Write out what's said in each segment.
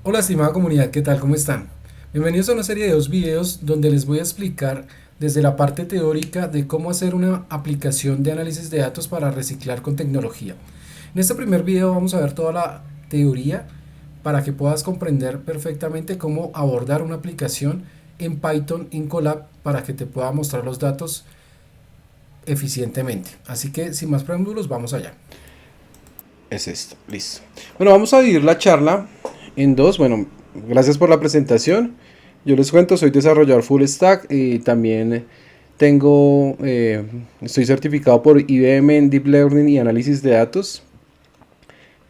Hola estimada comunidad, ¿qué tal? ¿Cómo están? Bienvenidos a una serie de dos videos donde les voy a explicar desde la parte teórica de cómo hacer una aplicación de análisis de datos para reciclar con tecnología. En este primer video vamos a ver toda la teoría para que puedas comprender perfectamente cómo abordar una aplicación en Python en Colab para que te pueda mostrar los datos eficientemente. Así que sin más preámbulos, vamos allá. Es esto, listo. Bueno, vamos a dividir la charla en dos. Bueno, gracias por la presentación. Yo les cuento, soy desarrollador full stack y también estoy certificado por IBM en Deep Learning y análisis de datos.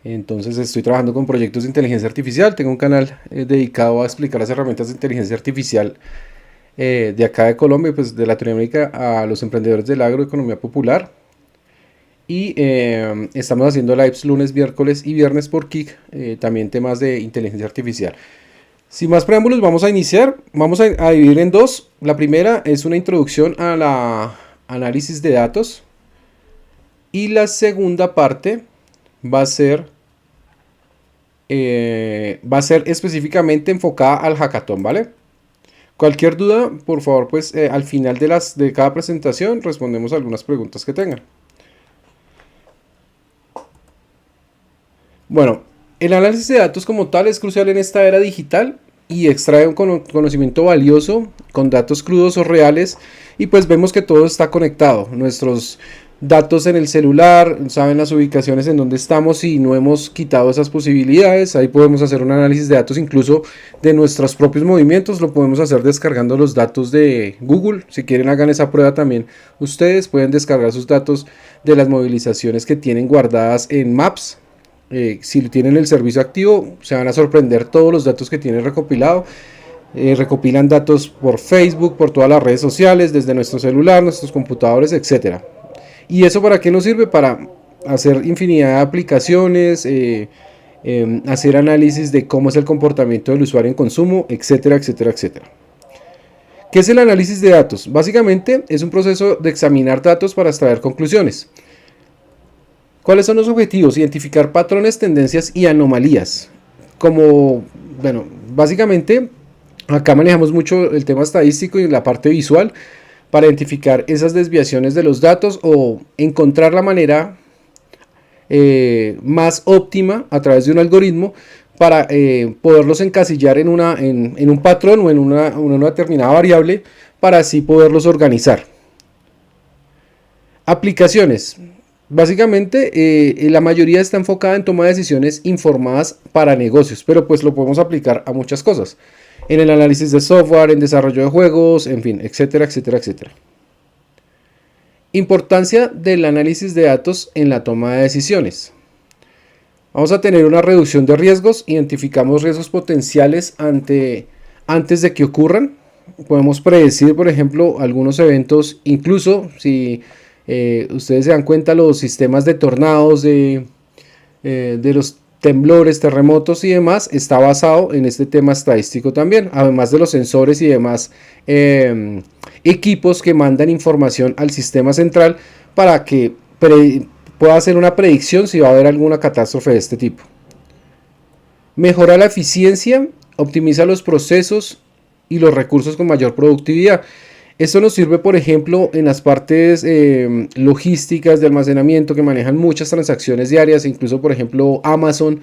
Entonces estoy trabajando con proyectos de inteligencia artificial. Tengo un canal dedicado a explicar las herramientas de inteligencia artificial de acá de Colombia, pues de Latinoamérica, a los emprendedores de la agroeconomía popular. Y estamos haciendo lives lunes, miércoles y viernes por Kik, también temas de inteligencia artificial. Sin más preámbulos, vamos a iniciar. Vamos a dividir en dos. La primera es una introducción a la análisis de datos. Y la segunda parte va a ser, va a ser específicamente enfocada al hackathon, ¿vale? Cualquier duda, por favor, pues al final de cada presentación respondemos algunas preguntas que tengan. Bueno, el análisis de datos como tal es crucial en esta era digital y extrae un conocimiento valioso con datos crudos o reales, y pues vemos que todo está conectado. Nuestros datos en el celular, saben las ubicaciones en donde estamos y no hemos quitado esas posibilidades. Ahí podemos hacer un análisis de datos incluso de nuestros propios movimientos. Lo podemos hacer descargando los datos de Google. Si quieren, hagan esa prueba también. Ustedes pueden descargar sus datos de las movilizaciones que tienen guardadas en Maps. Si tienen el servicio activo, se van a sorprender todos los datos que tienen recopilado. Recopilan datos por Facebook, por todas las redes sociales, desde nuestro celular, nuestros computadores, etcétera. ¿Y eso para qué nos sirve? Para hacer infinidad de aplicaciones, hacer análisis de cómo es el comportamiento del usuario en consumo, etcétera, etcétera, etcétera. ¿Qué es el análisis de datos? Básicamente es un proceso de examinar datos para extraer conclusiones. ¿Cuáles son los objetivos? Identificar patrones, tendencias y anomalías. Como, bueno, básicamente acá manejamos mucho el tema estadístico y la parte visual para identificar esas desviaciones de los datos o encontrar la manera más óptima a través de un algoritmo para poderlos encasillar en un patrón o en una determinada variable para así poderlos organizar. Aplicaciones. Básicamente, la mayoría está enfocada en toma de decisiones informadas para negocios, pero pues lo podemos aplicar a muchas cosas. En el análisis de software, en desarrollo de juegos, en fin, etcétera, etcétera, etcétera. Importancia del análisis de datos en la toma de decisiones. Vamos a tener una reducción de riesgos, identificamos riesgos potenciales antes de que ocurran. Podemos predecir, por ejemplo, algunos eventos, incluso si ustedes se dan cuenta, los sistemas de tornados, de los temblores, terremotos y demás, está basado en este tema estadístico también, además de los sensores y demás equipos que mandan información al sistema central para que pueda hacer una predicción si va a haber alguna catástrofe de este tipo. Mejora la eficiencia, optimiza los procesos y los recursos con mayor productividad. Esto nos sirve, por ejemplo, en las partes logísticas de almacenamiento que manejan muchas transacciones diarias, incluso, por ejemplo, Amazon,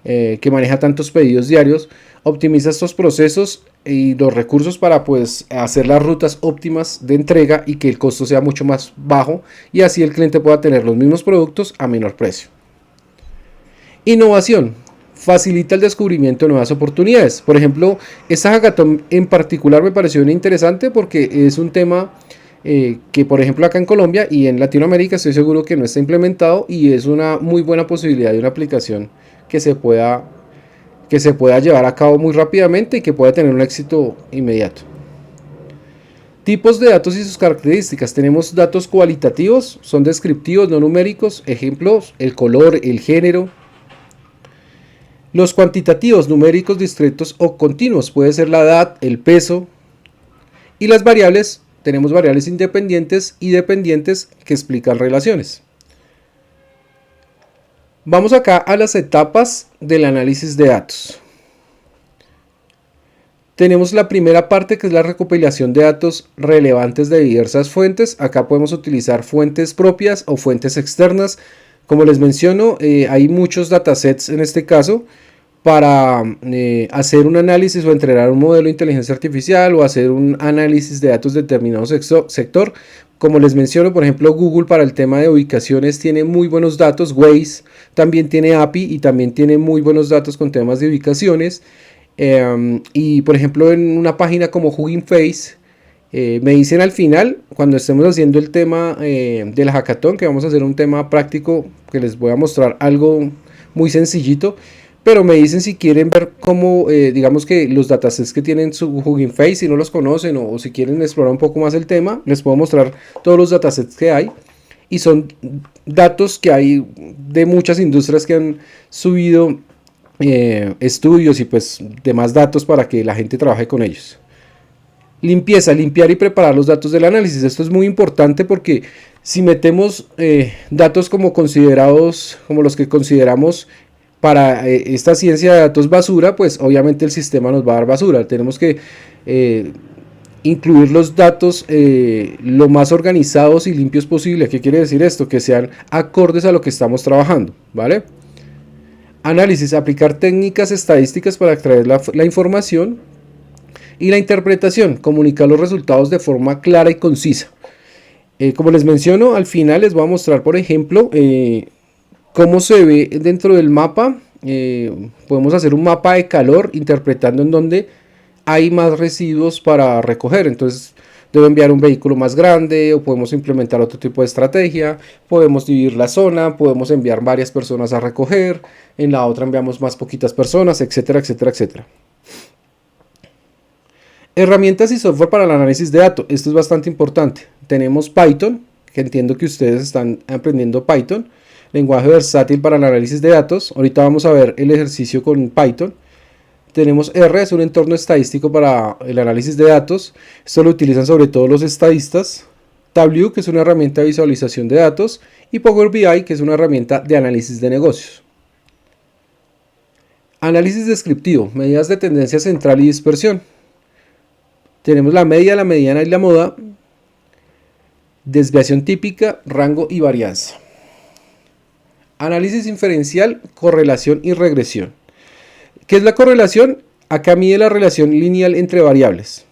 que maneja tantos pedidos diarios, optimiza estos procesos y los recursos para pues hacer las rutas óptimas de entrega y que el costo sea mucho más bajo y así el cliente pueda tener los mismos productos a menor precio. Innovación. Facilita el descubrimiento de nuevas oportunidades. Por ejemplo, esta hackathon en particular me pareció interesante porque es un tema que, por ejemplo, acá en Colombia y en Latinoamérica estoy seguro que no está implementado, y es una muy buena posibilidad de una aplicación que que se pueda llevar a cabo muy rápidamente y que pueda tener un éxito inmediato. Tipos de datos y sus características. Tenemos datos cualitativos, son descriptivos, no numéricos. Ejemplos: el color, el género. Los cuantitativos, numéricos, discretos o continuos, puede ser la edad, el peso. Y las variables, tenemos variables independientes y dependientes que explican relaciones. Vamos acá a las etapas del análisis de datos. Tenemos la primera parte, que es la recopilación de datos relevantes de diversas fuentes. Acá podemos utilizar fuentes propias o fuentes externas. Como les menciono, hay muchos datasets en este caso para hacer un análisis o entrenar un modelo de inteligencia artificial o hacer un análisis de datos de determinado sector. Como les menciono, por ejemplo, Google para el tema de ubicaciones tiene muy buenos datos. Waze también tiene API y también tiene muy buenos datos con temas de ubicaciones. Y por ejemplo, en una página como Hugging Face, me dicen al final, cuando estemos haciendo el tema de la hackathon, que vamos a hacer un tema práctico, que les voy a mostrar algo muy sencillito, pero me dicen si quieren ver cómo, digamos que los datasets que tienen su Hugging Face, si no los conocen o si quieren explorar un poco más el tema, les puedo mostrar todos los datasets que hay. Y son datos que hay de muchas industrias que han subido estudios y pues demás datos para que la gente trabaje con ellos. Limpieza, limpiar y preparar los datos del análisis. Esto es muy importante porque si metemos datos como considerados, como los que consideramos para esta ciencia de datos basura, pues obviamente el sistema nos va a dar basura. Tenemos que incluir los datos lo más organizados y limpios posible. ¿Qué quiere decir esto? Que sean acordes a lo que estamos trabajando, ¿vale? Análisis, aplicar técnicas estadísticas para extraer la información. Y la interpretación, comunicar los resultados de forma clara y concisa. Como les menciono, al final les voy a mostrar, por ejemplo, cómo se ve dentro del mapa. Podemos hacer un mapa de calor interpretando en dónde hay más residuos para recoger. Entonces, debo enviar un vehículo más grande o podemos implementar otro tipo de estrategia. Podemos dividir la zona, podemos enviar varias personas a recoger. En la otra enviamos más poquitas personas, etcétera, etcétera, etcétera. Herramientas y software para el análisis de datos. Esto es bastante importante. Tenemos Python, que entiendo que ustedes están aprendiendo Python. Lenguaje versátil para el análisis de datos. Ahorita vamos a ver el ejercicio con Python. Tenemos R, es un entorno estadístico para el análisis de datos. Esto lo utilizan sobre todo los estadistas. Tableau, que es una herramienta de visualización de datos. Y Power BI, que es una herramienta de análisis de negocios. Análisis descriptivo, medidas de tendencia central y dispersión. Tenemos la media, la mediana y la moda, desviación típica, rango y varianza. Análisis inferencial, correlación y regresión. ¿Qué es la correlación? Acá mide la relación lineal entre variables.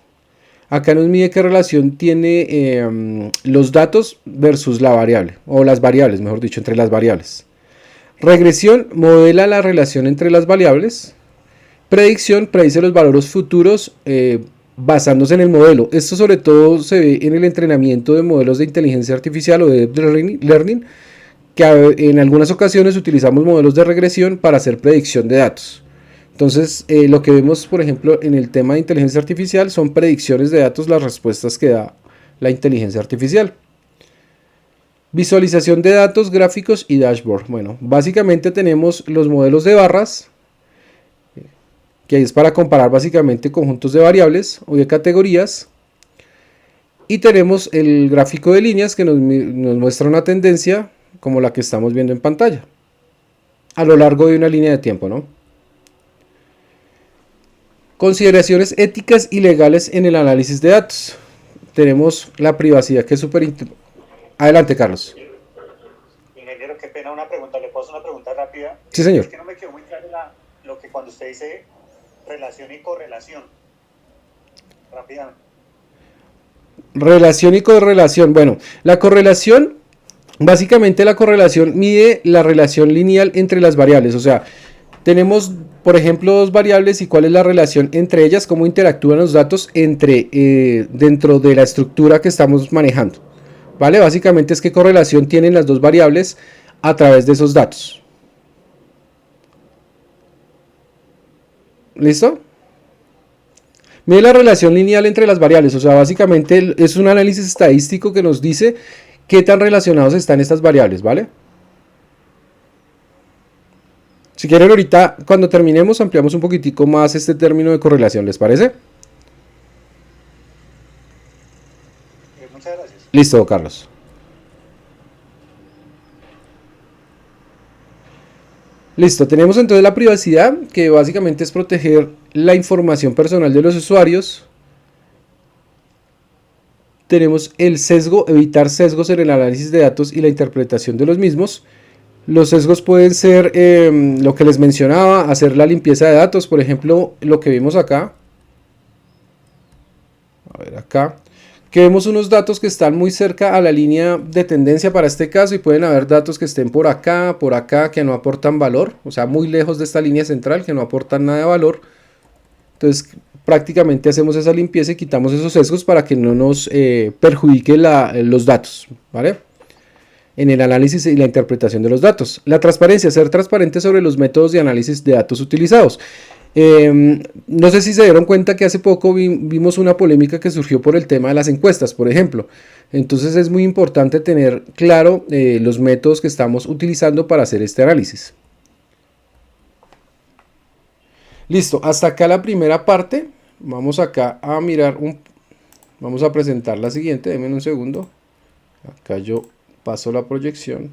Acá nos mide qué relación tiene los datos versus la variable, o las variables, mejor dicho, entre las variables. Regresión modela la relación entre las variables. Predicción predice los valores futuros basándose en el modelo. Esto sobre todo se ve en el entrenamiento de modelos de inteligencia artificial o de deep learning, que en algunas ocasiones utilizamos modelos de regresión para hacer predicción de datos. Entonces, lo que vemos, por ejemplo, en el tema de inteligencia artificial son predicciones de datos, las respuestas que da la inteligencia artificial. Visualización de datos, gráficos y dashboard. Bueno, básicamente tenemos los modelos de barras, que es para comparar básicamente conjuntos de variables o de categorías. Y tenemos el gráfico de líneas que nos muestra una tendencia como la que estamos viendo en pantalla, a lo largo de una línea de tiempo, ¿no? Consideraciones éticas y legales en el análisis de datos. Tenemos la privacidad, que es súper importante. Adelante, Carlos. Ingeniero, qué pena, una pregunta. ¿Le puedo hacer una pregunta rápida? Sí, señor. Es que no me quedó muy claro lo que cuando usted dice relación y correlación. Rápidamente. Relación y correlación. Bueno, la correlación, básicamente la correlación mide la relación lineal entre las variables. O sea, tenemos, por ejemplo, dos variables y cuál es la relación entre ellas, cómo interactúan los datos dentro de la estructura que estamos manejando. ¿Vale? Básicamente es qué correlación tienen las dos variables a través de esos datos. ¿Listo? Mide la relación lineal entre las variables, o sea, básicamente es un análisis estadístico que nos dice qué tan relacionados están estas variables, ¿vale? Si quieren ahorita, cuando terminemos, ampliamos un poquitico más este término de correlación, ¿les parece? Muchas gracias. Listo, Carlos. Listo, tenemos entonces la privacidad, que básicamente es proteger la información personal de los usuarios. Tenemos el sesgo, evitar sesgos en el análisis de datos y la interpretación de los mismos. Los sesgos pueden ser lo que les mencionaba, hacer la limpieza de datos, por ejemplo, lo que vimos acá. A ver acá, que vemos unos datos que están muy cerca a la línea de tendencia para este caso, y pueden haber datos que estén por acá, que no aportan valor, o sea, muy lejos de esta línea central, que no aportan nada de valor. Entonces, prácticamente hacemos esa limpieza y quitamos esos sesgos para que no nos perjudique los datos, ¿vale? En el análisis y la interpretación de los datos. La transparencia, ser transparente sobre los métodos de análisis de datos utilizados. No sé si se dieron cuenta que hace poco vimos una polémica que surgió por el tema de las encuestas, por ejemplo. Entonces es muy importante tener claro los métodos que estamos utilizando para hacer este análisis. Listo, hasta acá la primera parte. Vamos acá a mirar vamos a presentar la siguiente, denme un segundo. Acá yo paso la proyección.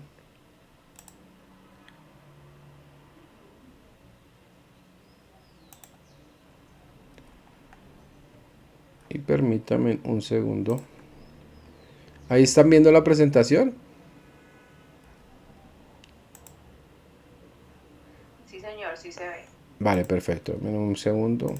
Y permítame un segundo. Ahí están viendo la presentación. Sí, señor, sí se ve. Vale, perfecto. Denme un segundo.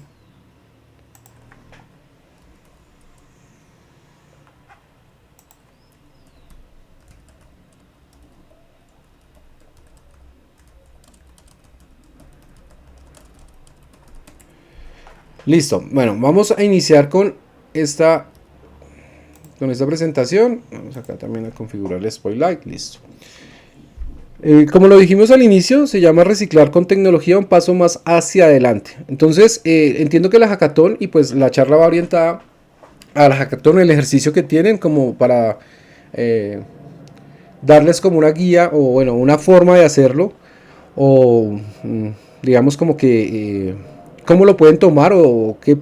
Listo. Bueno, vamos a iniciar con esta presentación. Vamos acá también a configurar el Spotlight. Listo. Como lo dijimos al inicio, se llama reciclar con tecnología, un paso más hacia adelante. Entonces, entiendo que la hackathon y pues la charla va orientada a la hackathon, el ejercicio que tienen como para darles como una guía o bueno, una forma de hacerlo, o digamos como que cómo lo pueden tomar, o qué,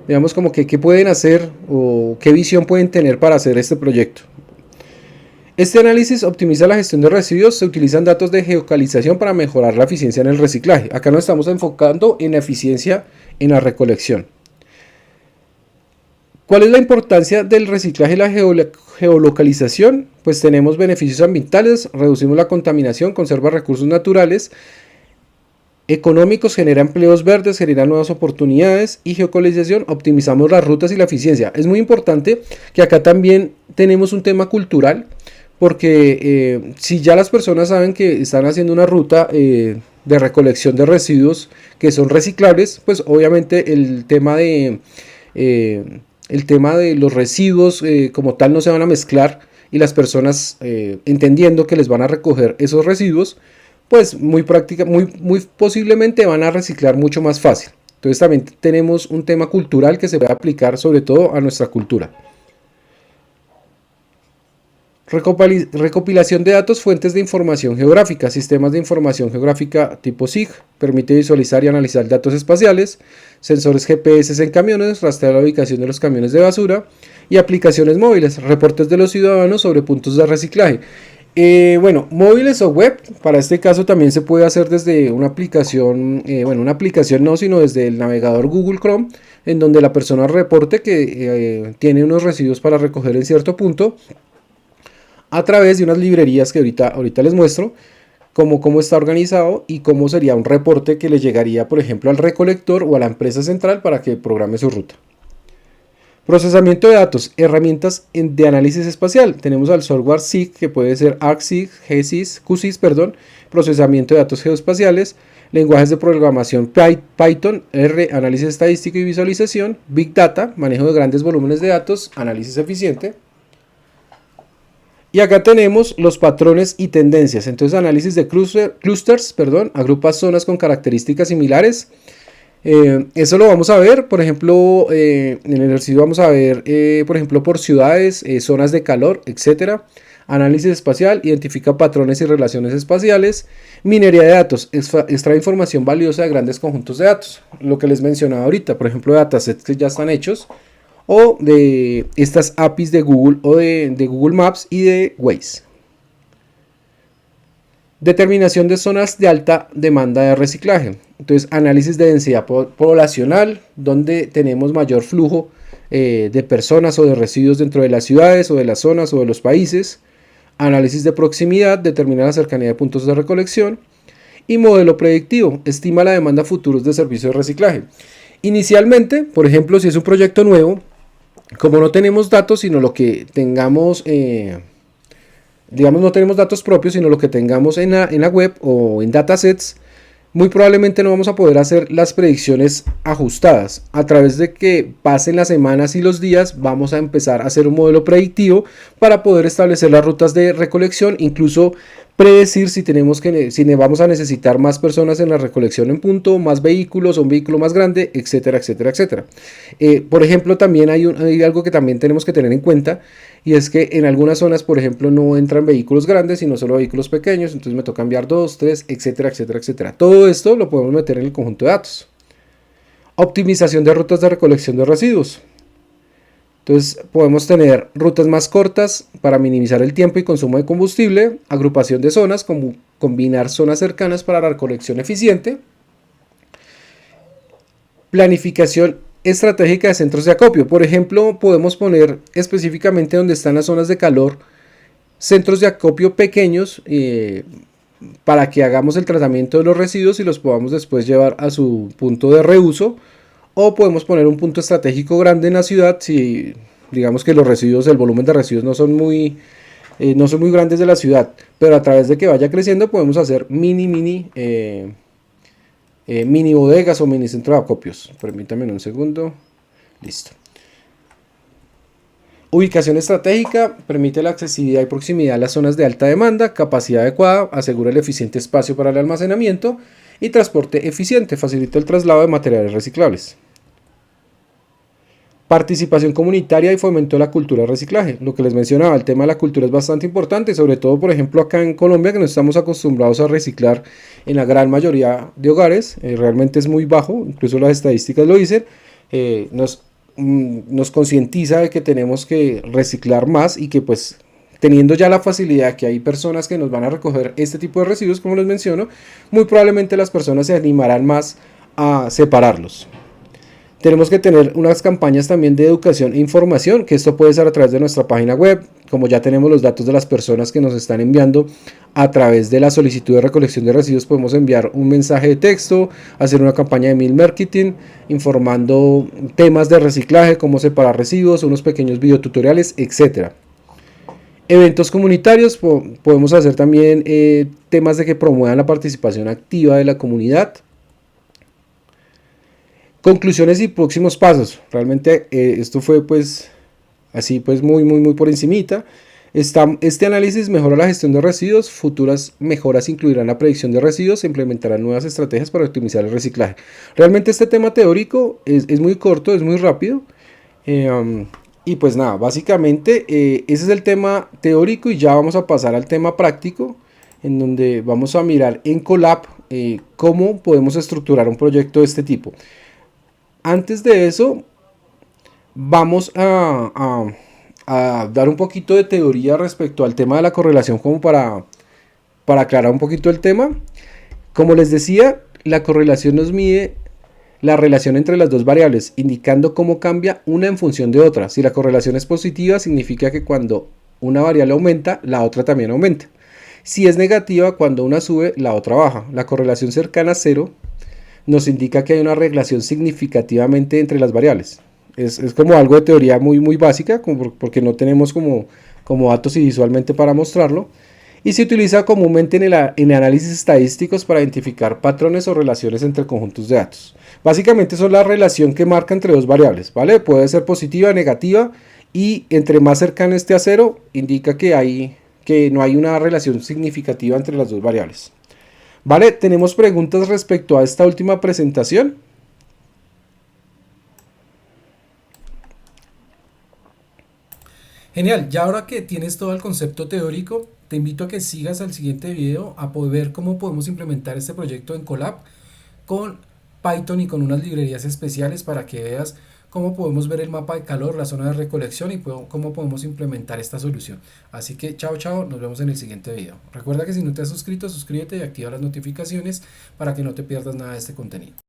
digamos como que qué pueden hacer o qué visión pueden tener para hacer este proyecto. Este análisis optimiza la gestión de residuos. Se utilizan datos de geolocalización para mejorar la eficiencia en el reciclaje. Acá nos estamos enfocando en la eficiencia en la recolección. ¿Cuál es la importancia del reciclaje y la geolocalización? Pues tenemos beneficios ambientales, reducimos la contaminación, conserva recursos naturales, económicos, genera empleos verdes, genera nuevas oportunidades, y geolocalización, optimizamos las rutas y la eficiencia. Es muy importante que acá también tenemos un tema cultural, porque si ya las personas saben que están haciendo una ruta de recolección de residuos que son reciclables, pues obviamente el tema de los residuos como tal no se van a mezclar, y las personas entendiendo que les van a recoger esos residuos, pues muy posiblemente van a reciclar mucho más fácil. Entonces también tenemos un tema cultural que se puede aplicar sobre todo a nuestra cultura. Recopilación de datos, fuentes de información geográfica. Sistemas de información geográfica tipo SIG. Permite visualizar y analizar datos espaciales. Sensores GPS en camiones. Rastrear la ubicación de los camiones de basura. Y aplicaciones móviles. Reportes de los ciudadanos sobre puntos de reciclaje. Bueno, móviles o web. Para este caso también se puede hacer desde una aplicación. Una aplicación no, sino desde el navegador Google Chrome. En donde la persona reporte que tiene unos residuos para recoger en cierto punto, a través de unas librerías que ahorita les muestro cómo está organizado y cómo sería un reporte que le llegaría, por ejemplo, al recolector o a la empresa central para que programe su ruta. Procesamiento de datos, herramientas de análisis espacial. Tenemos al software SIG, que puede ser ArcSIG, GSIS, QSIS, procesamiento de datos geoespaciales, lenguajes de programación Python, R, análisis estadístico y visualización, Big Data, manejo de grandes volúmenes de datos, análisis eficiente. Y acá tenemos los patrones y tendencias. Entonces, análisis de clusters, agrupa zonas con características similares. Eso lo vamos a ver, por ejemplo, en el ejercicio vamos a ver, por ejemplo, por ciudades, zonas de calor, etc. Análisis espacial, identifica patrones y relaciones espaciales. Minería de datos, extrae información valiosa de grandes conjuntos de datos. Lo que les mencionaba ahorita, por ejemplo, datasets que ya están hechos, o de estas APIs de Google o de Google Maps y de Waze. Determinación de zonas de alta demanda de reciclaje. Entonces, análisis de densidad poblacional, donde tenemos mayor flujo de personas o de residuos dentro de las ciudades o de las zonas o de los países. Análisis de proximidad, determina la cercanía de puntos de recolección. Y modelo predictivo, estima la demanda futuros de servicios de reciclaje. Inicialmente, por ejemplo, si es un proyecto nuevo, como no tenemos datos, sino lo que tengamos, digamos, no tenemos datos propios, sino lo que tengamos en la web o en datasets, muy probablemente no vamos a poder hacer las predicciones ajustadas. A través de que pasen las semanas y los días, vamos a empezar a hacer un modelo predictivo para poder establecer las rutas de recolección, incluso predecir si vamos a necesitar más personas en la recolección en punto, más vehículos, un vehículo más grande, etcétera, etcétera, etcétera. Por ejemplo, también hay algo que también tenemos que tener en cuenta, y es que en algunas zonas, por ejemplo, no entran vehículos grandes, sino solo vehículos pequeños, entonces me toca enviar 2, 3, etcétera, etcétera, etcétera. Todo esto lo podemos meter en el conjunto de datos. Optimización de rutas de recolección de residuos. Entonces podemos tener rutas más cortas para minimizar el tiempo y consumo de combustible, agrupación de zonas, como combinar zonas cercanas para la recolección eficiente, planificación estratégica de centros de acopio. Por ejemplo, podemos poner específicamente donde están las zonas de calor, centros de acopio pequeños para que hagamos el tratamiento de los residuos y los podamos después llevar a su punto de reuso. O podemos poner un punto estratégico grande en la ciudad si digamos que los residuos, el volumen de residuos no son muy grandes de la ciudad, pero a través de que vaya creciendo podemos hacer mini bodegas o mini centros de acopios. Permítanme un segundo. Listo. Ubicación estratégica permite la accesibilidad y proximidad a las zonas de alta demanda, capacidad adecuada, asegura el eficiente espacio para el almacenamiento y transporte eficiente, facilita el traslado de materiales reciclables. Participación comunitaria y fomento de la cultura de reciclaje. Lo que les mencionaba, el tema de la cultura es bastante importante, sobre todo, por ejemplo, acá en Colombia, que no estamos acostumbrados a reciclar en la gran mayoría de hogares. Realmente es muy bajo, incluso las estadísticas lo dicen. Nos concientiza de que tenemos que reciclar más y que, pues, teniendo ya la facilidad que hay personas que nos van a recoger este tipo de residuos, como les menciono, muy probablemente las personas se animarán más a separarlos. Tenemos que tener unas campañas también de educación e información, que esto puede ser a través de nuestra página web, como ya tenemos los datos de las personas que nos están enviando a través de la solicitud de recolección de residuos, podemos enviar un mensaje de texto, hacer una campaña de email marketing, informando temas de reciclaje, cómo separar residuos, unos pequeños videotutoriales, etc. Eventos comunitarios, podemos hacer también temas de que promuevan la participación activa de la comunidad. Conclusiones y próximos pasos. Realmente esto fue pues así pues muy por encimita. Este análisis mejora la gestión de residuos. Futuras mejoras incluirán la predicción de residuos e implementarán nuevas estrategias para optimizar el reciclaje. Realmente este tema teórico es muy corto, es muy rápido. Y pues nada, básicamente ese es el tema teórico y ya vamos a pasar al tema práctico, en donde vamos a mirar en Colab cómo podemos estructurar un proyecto de este tipo. Antes de eso, vamos a dar un poquito de teoría respecto al tema de la correlación, como para aclarar un poquito el tema. Como les decía, la correlación nos mide la relación entre las dos variables, indicando cómo cambia una en función de otra. Si la correlación es positiva, significa que cuando una variable aumenta, la otra también aumenta. Si es negativa, cuando una sube, la otra baja. La correlación cercana a cero nos indica que hay una relación significativamente entre las variables. Es como algo de teoría muy básica, porque no tenemos como datos y visualmente para mostrarlo. Y se utiliza comúnmente en análisis estadísticos para identificar patrones o relaciones entre conjuntos de datos. Básicamente son la relación que marca entre dos variables, ¿vale? Puede ser positiva, negativa, y entre más cercana esté a cero, indica que no hay una relación significativa entre las dos variables. ¿Vale? ¿Tenemos preguntas respecto a esta última presentación? Genial, ya ahora que tienes todo el concepto teórico, te invito a que sigas al siguiente video a poder ver cómo podemos implementar este proyecto en Colab con Python y con unas librerías especiales para que veas cómo podemos ver el mapa de calor, la zona de recolección y cómo podemos implementar esta solución. Así que chao, chao, nos vemos en el siguiente video. Recuerda que si no te has suscrito, suscríbete y activa las notificaciones para que no te pierdas nada de este contenido.